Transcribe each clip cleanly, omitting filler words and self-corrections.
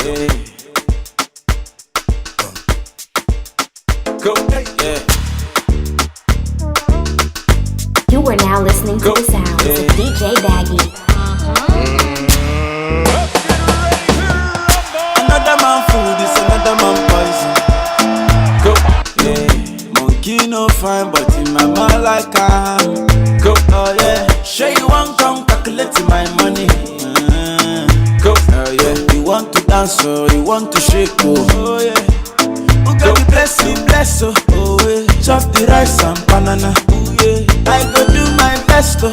yeah. Go, yeah. You are now listening to the sounds of DJ Baggy. Another man food is another man poison. Go, yeah. Monkey no fine, but in my mind like I'm. Go, oh yeah. Sure you want come calculate my money. Go, oh yeah. You want to dance or you want to shake, oh yeah. Who got the blessing, bless oh yeah. Chop the rice and banana, oh yeah. I go do my best, oh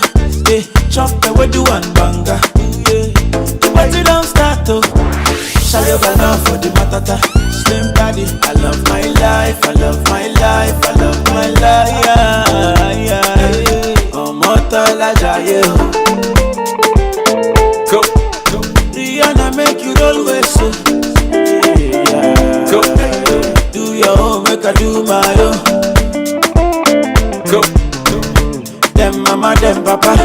yeah. Chop the wedu and banga, oh yeah. The party don't start, oh. Shall you banana for the matata? Slim body, I love my life, I love my life, I love my life, yeah, yeah. Oh, Motala Jaye, go, go. Rihanna make you always so, yeah. Go, do your own, make I do my own. Go, them mama, them papa,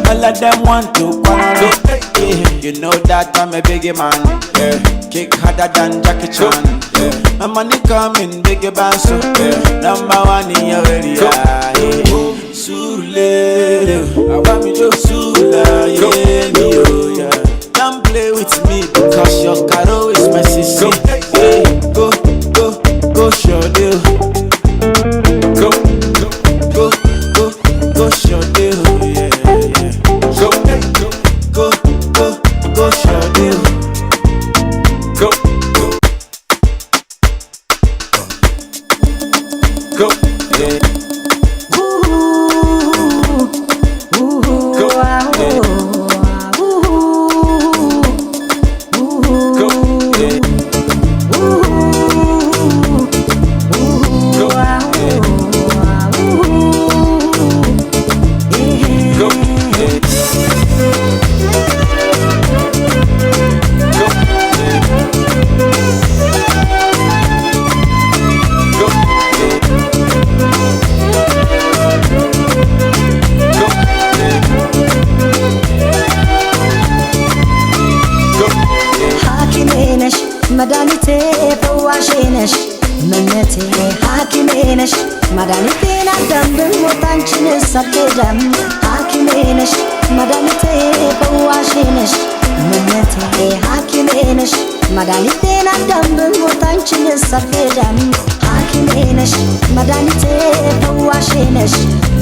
all of them want to quarrel. Yeah. You know that I'm a biggie man, yeah. Kick harder than Jackie Chan, yeah. My money coming, biggie band, so yeah. Number one in your area, yeah. Sule, I want me to Sula, yeah. Don't play with me because your caro is my sister. Yeah. Go, go, go, show deal. Go, go, go, go, show deal. Yeah, yeah. Go, go, go, go, show deal. Go, go, yeah. Madanite fawashinesh Manete hakimenesh Madanite na dambin motanchine sakedam Hakimenesh Madanite fawashinesh Manete hakimenesh Madanite na dambin motanchine sakedam Hakimenesh Madanite fawashinesh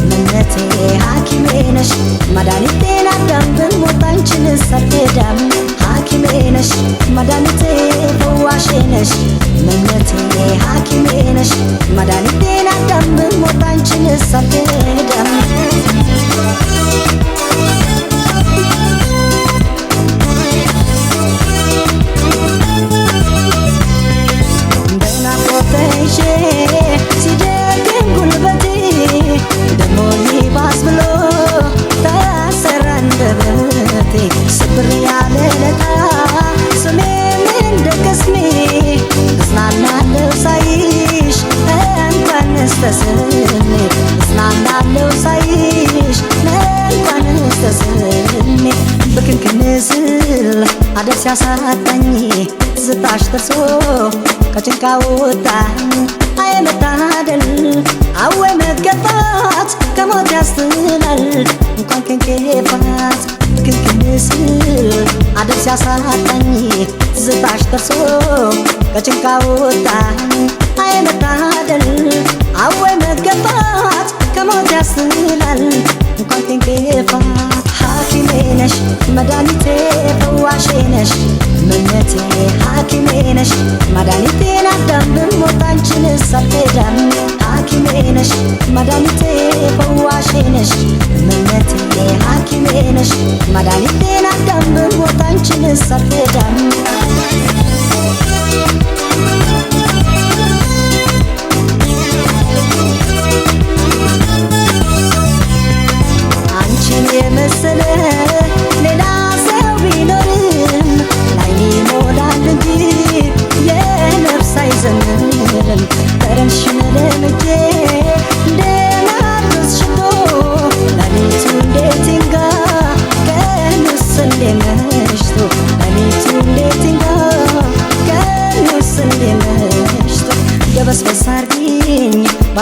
Manete hakimenesh Madanite na dambin motanchine sakedam Hakimenesh Madanite fawashinesh Manete hakimenesh Madanite na dambin motanchine sakedam Dana poteshe sidekin gulbati Damoni basblo tasarandabati Sabriyale leta sumemin dekasmi Snanalo saish enkan istasni Snanalo saish enkan istasni Bakin knesil adab siasatani Zitash terso kacengka utang Ay metadel awe metgepat kamot yastilal Engkau kengkepat Bakin knesil adab siasatani Zitash terso kacengka utang Ay metadel awe metgepat kamot yastilal Engkau kengkepat Hakimenesh Madanite fawashinesh Manete hakimenesh Madanite na dambin motanchine sakedam Hakimenesh Madanite fawashinesh Manete hakimenesh Madanite na dambin motanchine sakedam Anchine yemesele ሌላ ሰው ቢኖርም ላይኔ ሞላል እንጂ የነፍስ አይዘምርም ጠረንሽን ለምጄ እንደማርስ ሽቶ ሌሊቱ እንዴት ይንጋ ቀኑስ እንዴ መሽቶ ሌሊቱ እንዴት ይንጋ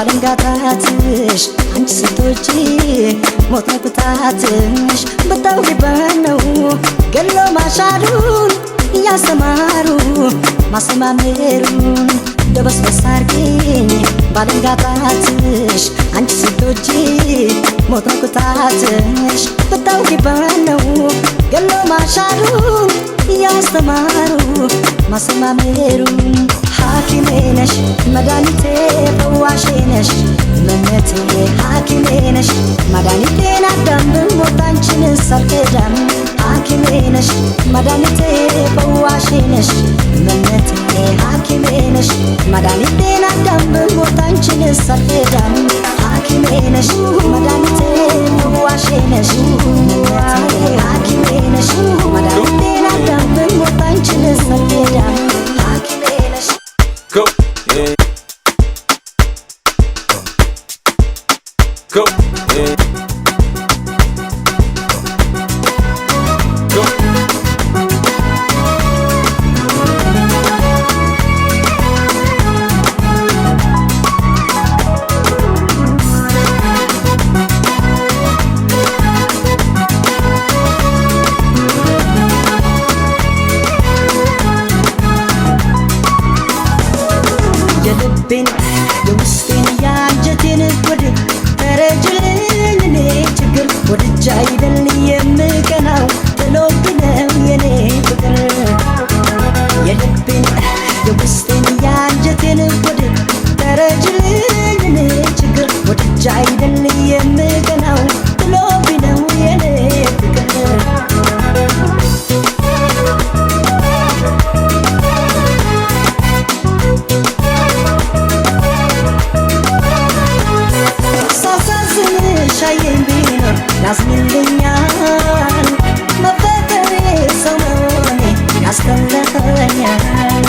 ባለንጋታትሽ አንቺ ስትወጪ ሞት ነቅታትሽ ብታውቂበት ነው ገሎ ማሻሩን እያስተማሩ ማሰማመሩን ደበስበስ አርጊኝ ባለንጋታትሽ አንቺ ስትወጪ ሞት ነቅታትሽ ብታውቂበት ነው ገሎ ማሻሩን እያስተማሩ ማሰማመሩን ሐኪሜ ነሽ መድኃኒቴ ፈዋሼ ነሽ እመነቴ ሐኪሜ ነሽ መድኃኒቴን አዳም ብሞት አንቺን ሳልከዳም ሐኪሜ ነሽ መድኃኒቴ ፈዋሼ ነሽ እመነቴ ሐኪሜ ነሽ መድኃኒቴን አዳም ብሞት አንቺን ሳልከዳም ሐኪሜ ነሽ መድኃኒቴ ፈዋሼ ነሽ እመነቴ ሐኪሜ ነሽ መድኃኒቴን አዳም ብሞት አንቺን ሳልከዳም ሐኪሜ ነሽ Go, yeah. Go, yeah. Go. የልቤን የውስጤን ያንጀቴን ወድ ተረጅልኝ እኔ ችግር ወድጃ አይደል የምቀናው ጥሎብኝ ነው የኔ ፍቅር የልቤን የውስጤን ያንጀቴን ወድ ተረጅልኝ እኔ ችግር ወድጃ አይደል የምቀናው ጥሎብኝ ነው የኔ ፍቅር ሻየኝ ቢኖር ያዝንልኛል መፈጠሬ ሰው መሆኔ ያስተምረኛል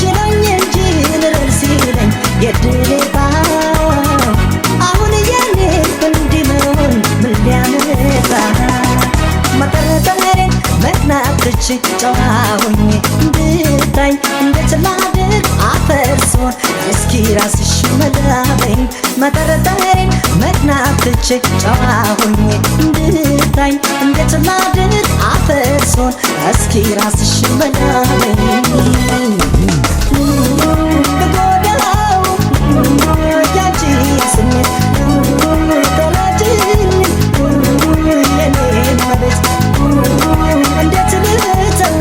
ችሎኝ እንጂ ልረል ሲለኝ የድሌታ አሁን የኔ እንዲህ መሆን ምን ሊያመጣ መጠረጠሬን መናትች ጨዋ ሆኜ እንድታኝ እንዴት ላድርግ አፈርሶን እስኪ ራስሽ መላበኝ መጠረጠሬን መናትች ጨዋ ሆኜ እንድታኝ እንዴት ላድርግ አፈርሶን እስኪ ራስሽ መላበኝ ከጎዳው ያንቺ ስሜት ተላጅኝ የኔ መቤት እንዴት ልተው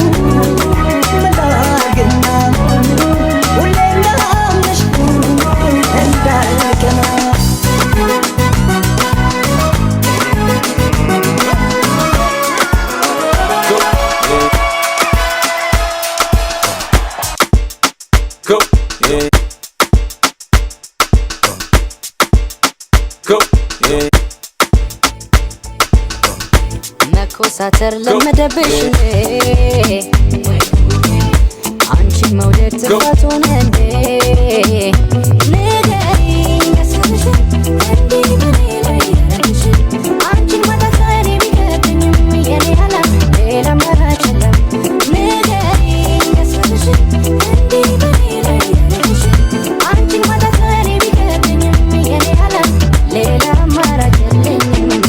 መላግና ሁሌ እንዳምንሽ እንዳልቀና Go, yeah. Go, yeah. መኮሳተር ለመደብሽ አንቺን መውደድ ጥፋት ሆነ እንዴ ንገሪኝ ያሰብሽን እንዲህ በኔ ላይ ያረግሽን አንቺን ማጣት ለእኔ ቢከብደኝም የኔ ዓላማ ሌላ አማራጭ የለም ንገሪኝ ያሰብሽን እንዲህ በኔ ላይ ያረግሽን አንቺን ማጣት ለእኔ ቢከብደኝም የኔ ዓላማ ሌላ አማራጭ የለኝም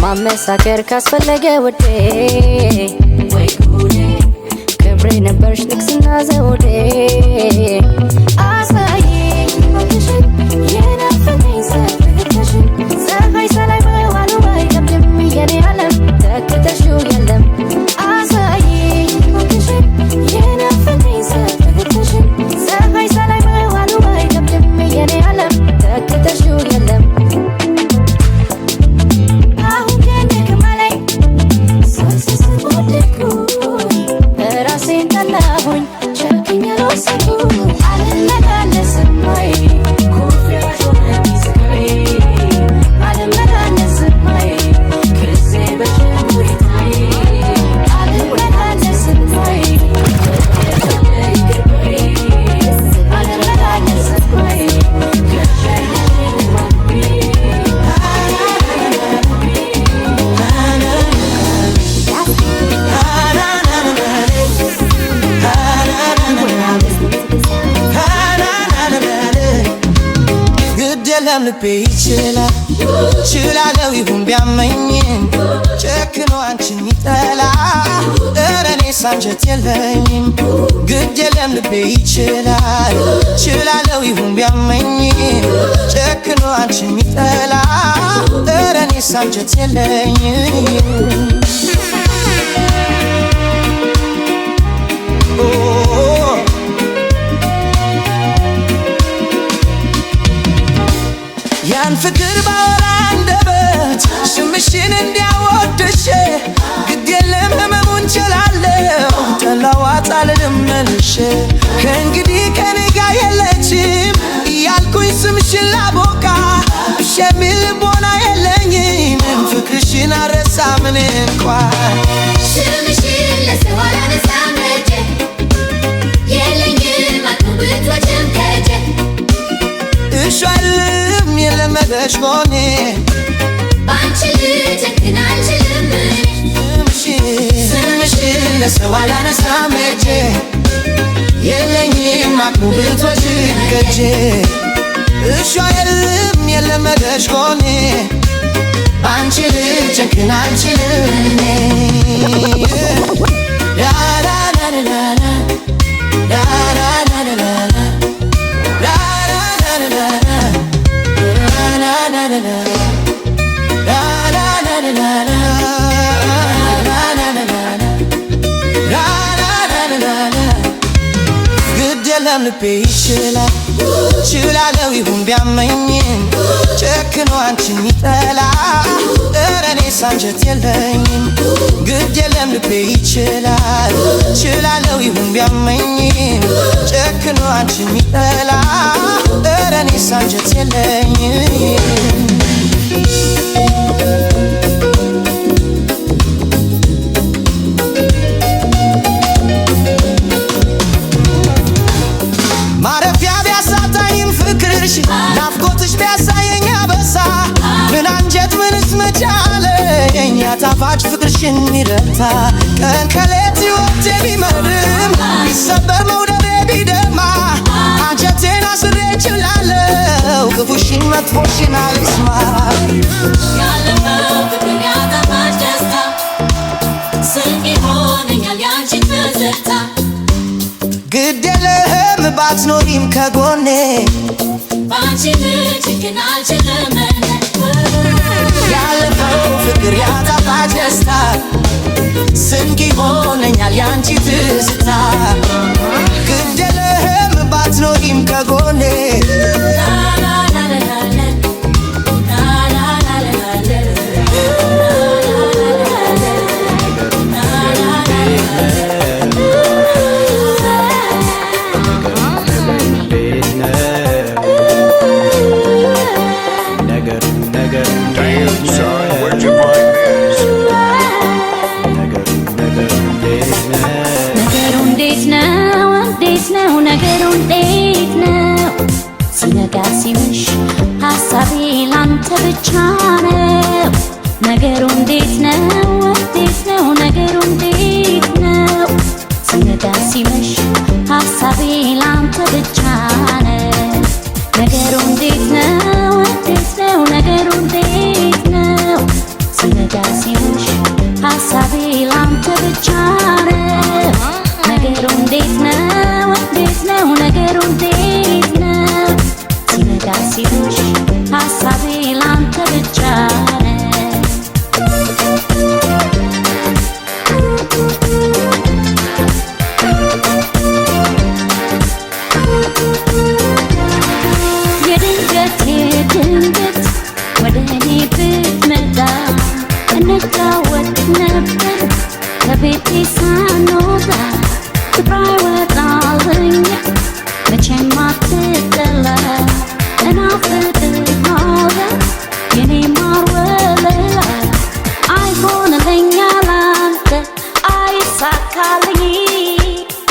ማመሳከር ካስፈለገ ወዴ ክብሬ ነበርሽ ንግስና ዘውዴ አሳየኝ ሞትሽን የናፈቀኝ ሰፈተሽን ፀሐይ ሰላይ በዋሉ አይከብድም የኔ ዓለም ተክተሽው የለም አሳየኝ ሞትሽን የናፈቀኝ ሰፈተሽን ፀሐይ ሰላይ በዋሉ አይከብድም የኔ ዓለም ተክተሽው የለም I'm የለም ልቤ ይችላል ችላለው ይሁን ቢያመኝም ጨክኖ አንቺን ሚጠላ ኧረ እኔስ አንጀት የለኝም ግድ የለም ልቤ ይችላል ችላለው ይሁን ቢያመኝም ጨክኖ አንቺን ሚጠላ ኧረ እኔስ አንጀት የለኝም ያን ፍቅር ባወራ አንደበት ስምሽን እንዲያወድሽ ግድ የለም ህመሙን ችላለሁ ጠላዋት አልልም መልሼ ከእንግዲህ ከኔ ጋር የለችም እያልኩኝ ስምሽን ላቦካ እሺ የሚል ልቦና የለኝም ፍቅርሽን አረሳምን እንኳን ስምሽን ለሰው አላነሳም እጄ የለኝም አትውብቶችም ከእጄ እሺ አይልም የለመደሽ ጎኔ ባንቺ ልጨክን አልችልም ስምሽን ለሰው አላነሳም እጄ የለኝም አቅሙ ብርቶች ከእጄ እሺ አይልም የለመደሽ ጎኔ ባንቺ ልጨክን አልችልም የለም ልቤ ይችላል ችላለው ይሁን ቢያመኝም ጨክኖ አንቺን ሚጠላ ኧረ እኔስ አንጀት የለኝም ግድ የለም ልቤ ይችላል ችላለው ይሁን ቢያመኝም ጨክኖ አንቺን ሚጠላ ኧረ እኔስ አንጀት የለኝም ማረፊያ ቢያሳጣኝም ፍቅርሽ ናፍቆትሽ ቢያሳየኝ አበሳ ምን አንጀት ምንስ መቻለ የኛ ጣፋጭ ፍቅርሽን ሚረታ ቀን ከሌት ሕይወቴ ቢመርም ቢሰበር መውደዴ ቢደማ አንጀቴን አስሬ እችላለሁ ክፉሽን መጥፎሽን አልስማ ያለፈው ፍቅር ያጣፋጭ ደስታ ስንቅ ይሆነኛል ያንቺን ትዝታ ግድ የለህም ባትኖሪም ከጎኔ ባንቺ ልጨክን አልችልም ያለፈው ፍቅር ያጣፋጭ ደስታ ስንቅ ይሆነኛል ያንቺ ትዝታ ግድ የለህም ባትኖሪም ከጎኔ ሲመሽ ሀሳቤ ላንተ ብቻ ነው ነገሩ እንዴት ነው ነገሩ እንዴት ነው ሲነጋ ሲመሽ ሀሳቤ ላንተ ብቻ ነው ነገሩ እንዴት ነው ነገሩ እንዴት ነው ሲነጋ ሲመሽ ሀሳቤ ላንተ ብቻ ነው ነገሩ እንዴት ነው ነገሩ እንዴት ነው ሲነጋ ሲመሽ ሀሳቤ ላንተ ብቻ ነው የድንገት ወደ እኔ ብትመጣ እንጫወት ነበር ከቤቴ ሳንወጣ ፍቅሯ ይወጣልኝ መቼም አትጠላ እናፍቅሃለሁ የኔ ማር ወለላ አይሆንልኝ ያላንተ አይሳካልኝ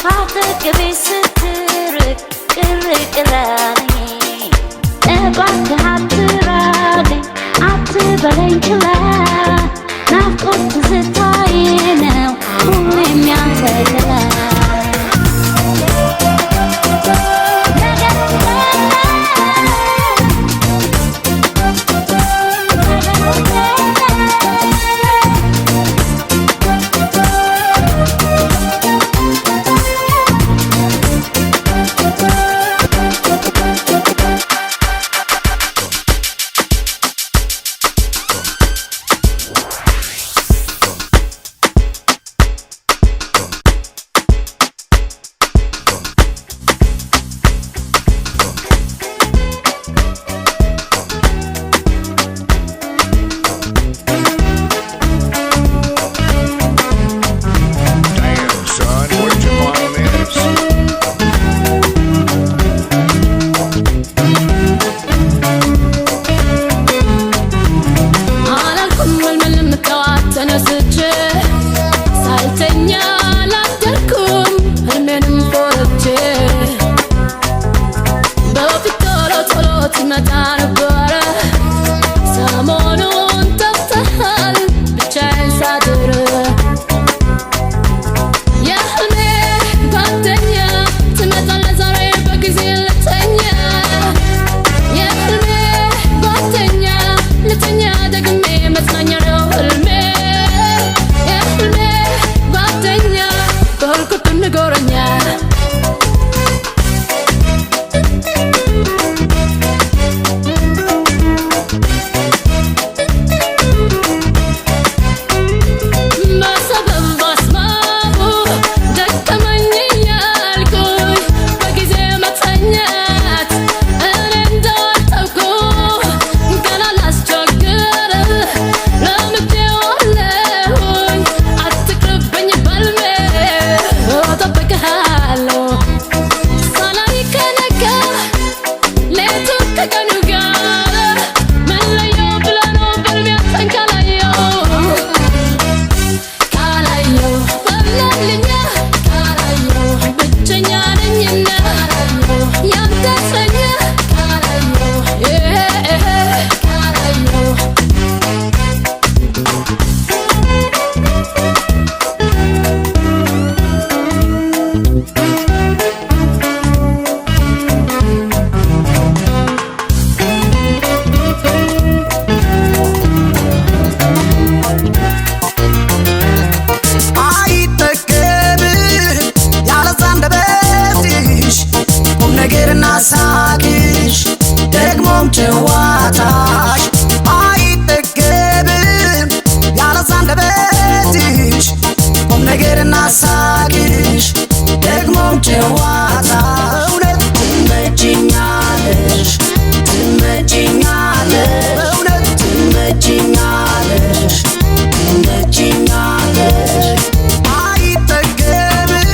ካጠገቤ ስትርቅ ቅር አለኝ እባክህ አትራቀኝ አትበለኝ ችላ ናፍቆት ትዝታዬ ነው ሁሌም ያንተ ገላ ጨዋታሽ አይጠገብም ያለሳንደበትሽ ቁም ነገርና ሳቅሽ ደግሞም ጨዋታ እውነት ትመጪኛለሽ ትመጪኛለሽ እውነት ትመጪኛለሽ ትመጪኛለሽ አይጠገብም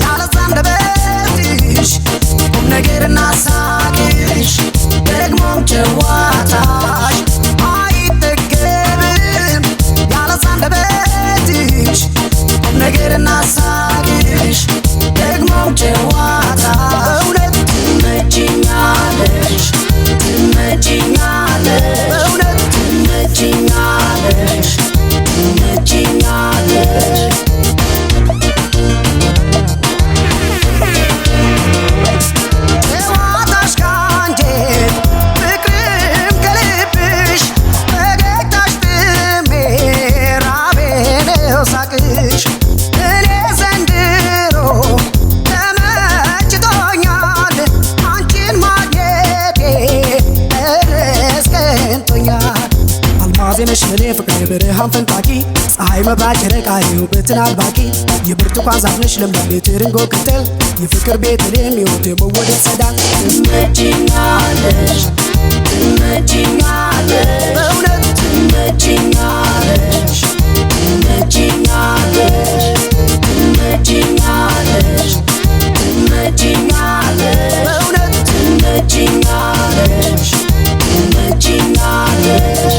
ያለሳንደበትሽ ቁም ነገርና ሳቅሽ ደግሞም ጨዋታሽ አይጠገብም ያለሳንደበትሽ ቁም ነገርና ሳቅሽ ደግሞም ጨዋታ እውነት ትመጪኛለሽ ትመጪኛለሽ እውነት ትመጪኛለሽ ትመጪኛለሽ ጨዋታሽ ካንጀት ፍቅርም ከልብሽ ፈገግታሽ ጥሜ ራቤነው ሳቅሽ እኔ ዘንድሮ ተመችቶኛል አንቺን ማግኘቴ እርስ ቀንቶኛል አልማዜ ነሽ ለኔ ፍቅሬ ብርሃን ፈንጣቂ ፀሐይ መብራት ጨረቃ የውበትን አልባቂ የብርቱካን ዛፍ ነሽ ለምለም የትርንጎ ቅጠል የፍቅር ቤተልሔም የውድ የመወደድ ጸዳል ትመጪኛለሽ ትመጪኛለሽ በእውነት ትመጪኛለሽ ትመጪኛለሽ ትመጪኛለሽ ትመጪኛለሽ በእውነት ትመጪኛለሽ ትመጪኛለሽ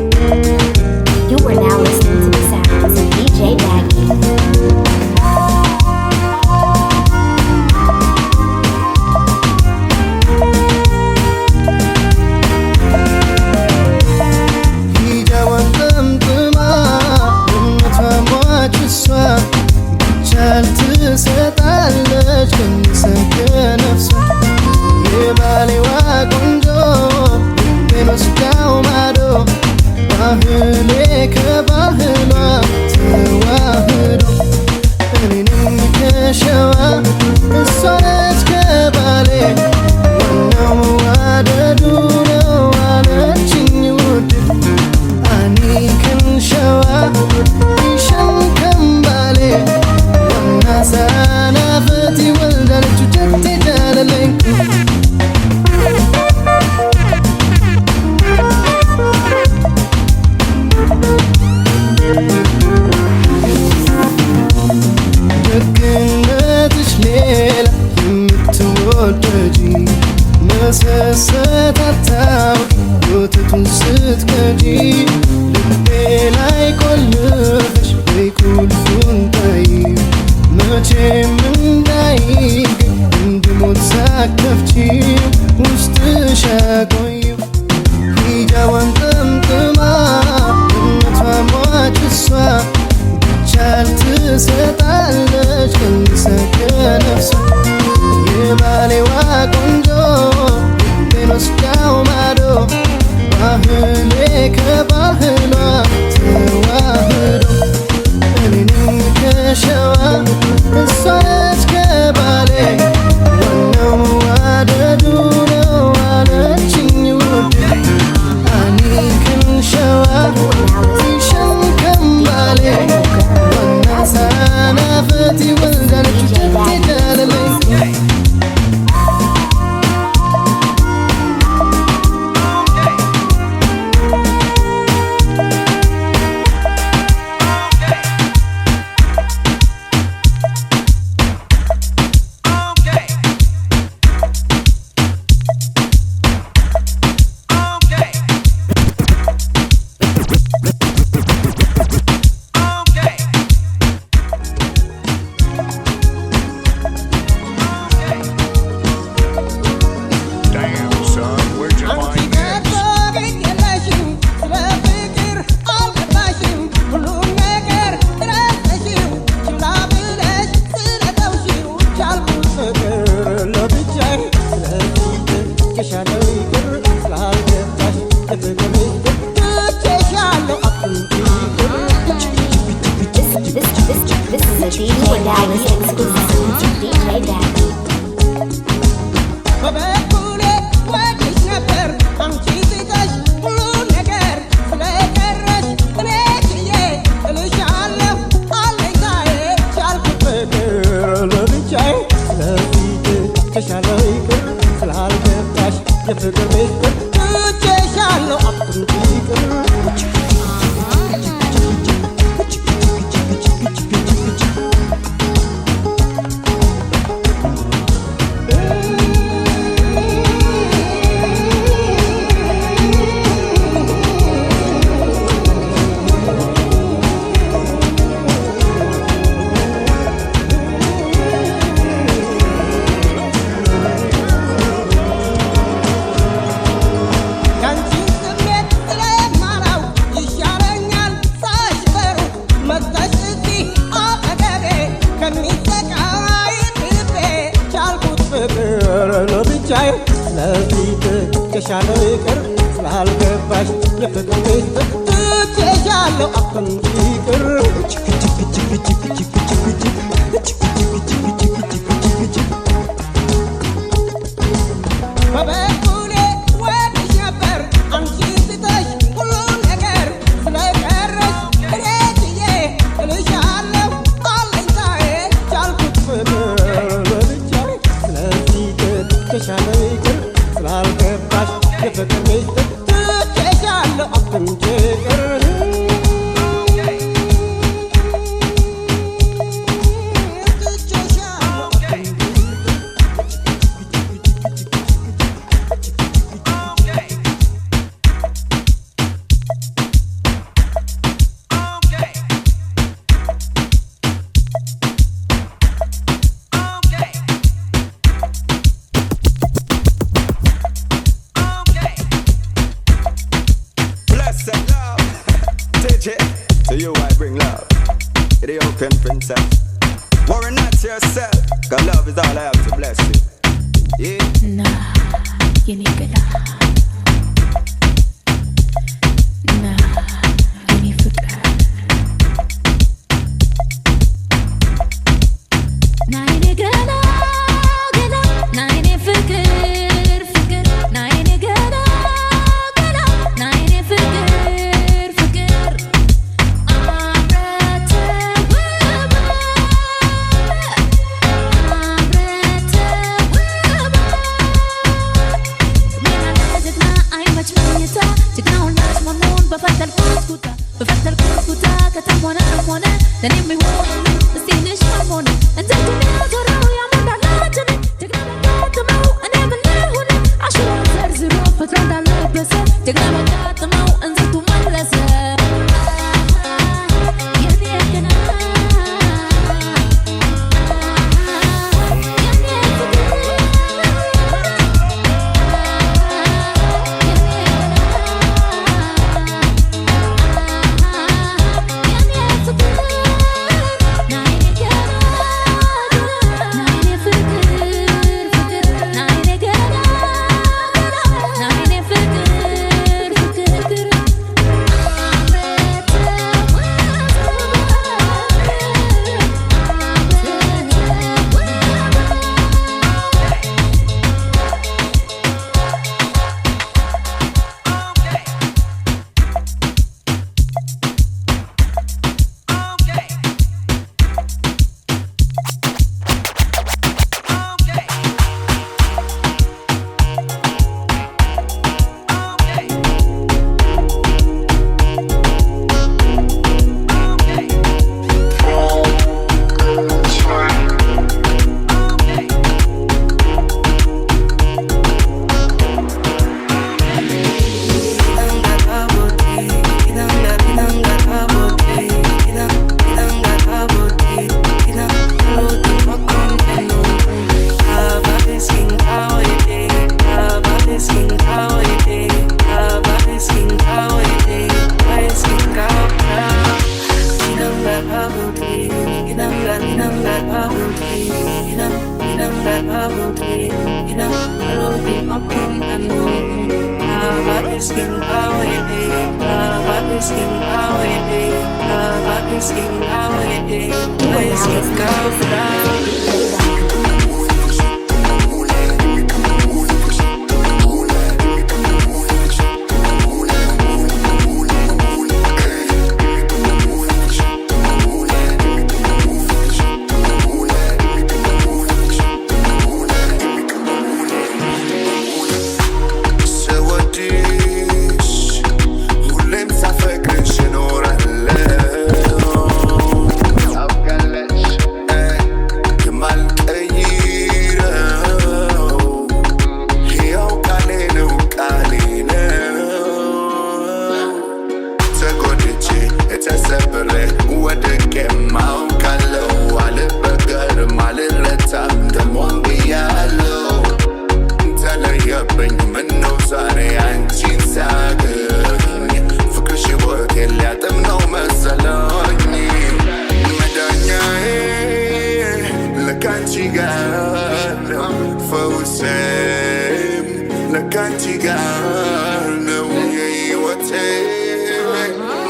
You are now listening to the sounds of DJ Baggy. ሂጃዋን ጠምጥማ እምነቷን ሟች እሷ ብቻል ትሰጣለች ከሚሰግ ነፍሷ የባሌዋ ቆንጆ ልቤን ወስዳው ማዶ ባህሌ ከባህሏ ተዋህዶ እኔንም ከሸዋ እሷ ነች ከባሌ ዋናው መዋደዱ ነው አለችኝ ውድ አኒ ከንሸዋ ይሸን ከምባሌ ዋና ሰናፈት ይወልዳለች ጀቴ ጃለለኝ ደግነትሽ ሌላ የምትወደጂ መሰሰት አታውቂ ወተቱን ስትቀጂ ልቤ ላይ ቆልፈሽ ወይ ቁልፉን ጣይ መቼም እንዳይገኝ እንድሞት ሳከፍቺው ውስጥሽ አቆይው ሂጃዋን ጠምጥማ እምነቷን ሟች እሷ ብቻል ትሰጣለች ከሚሰግ ነፍሷ የባሌዋ ቆንጆ ልቤን ወስዳው ማዶ ባህሌ ከባ የተሻለ ይቅር ስላልገባሽ የፍቅር ቤት ትቼሻለሁ አትምጪ ይቅር በበኩሌ ወድሽ ነበር አንቺ ስትተሽ ሁሉም ነገር ስለቀረሽ እኔ ችዬ እልሻለሁ አለኝታዬ ቻልኩት ፍቅር ለብቻዬ ስለዚህ ትቼሻለሁ ይቅር ስላልገባሽ የፍቅር ቤት ትቼሻለሁ አትምጪ ይቅር To you I bring love, the open princess. Worry not yourself, cause love is all I have to bless you. Yeah. Nah, you need good love. Nah, you need forget. Nah, you need good love. Nah, you need forget. Nah, you need good love. Nah, you need forget. بفتر كوتا كتمونا كمونا تنمي وانا استينش كمونا انت الدنيا تراو يا من دلاتني تقدر تاتمو انا بالهنا عشرة زرزرو فترة دلبسة تقدر تاتمو انزل تملسة my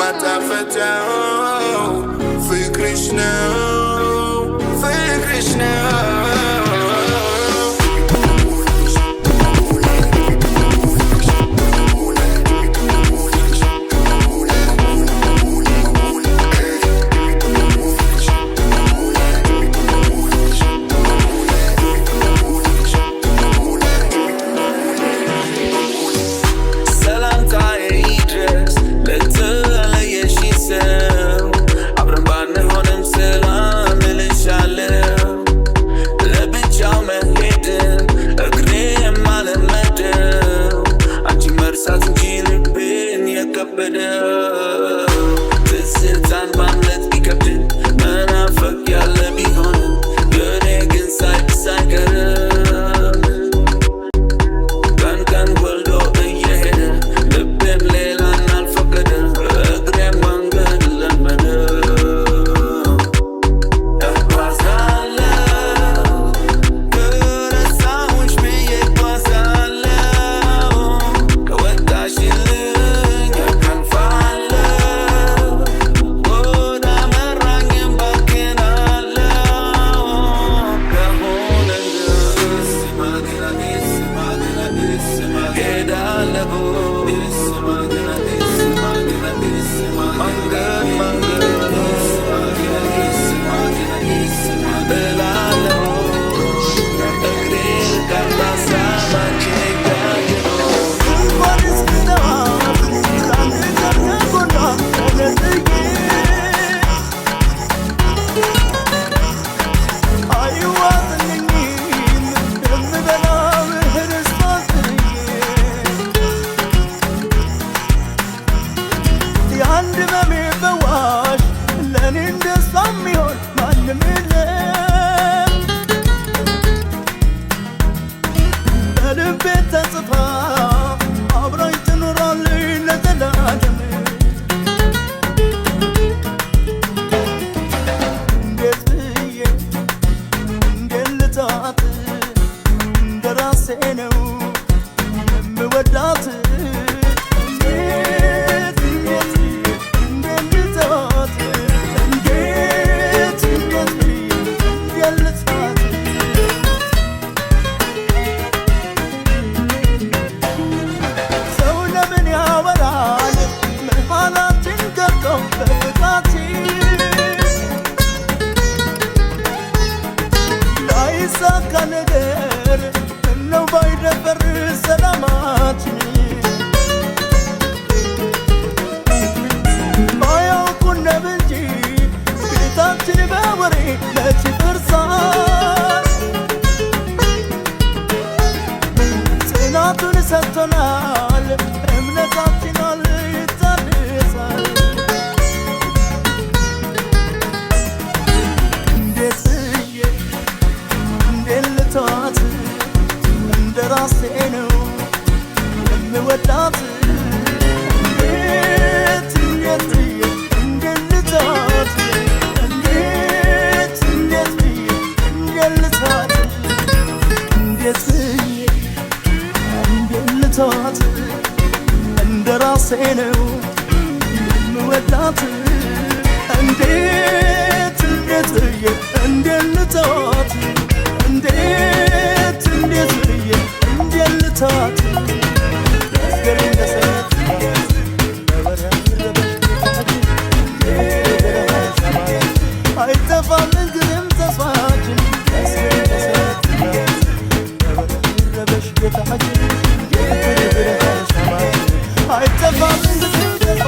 ማጣፈጫው ፍቅርሽ ነው ፍቅርሽ ነው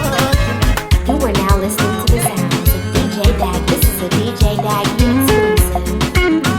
I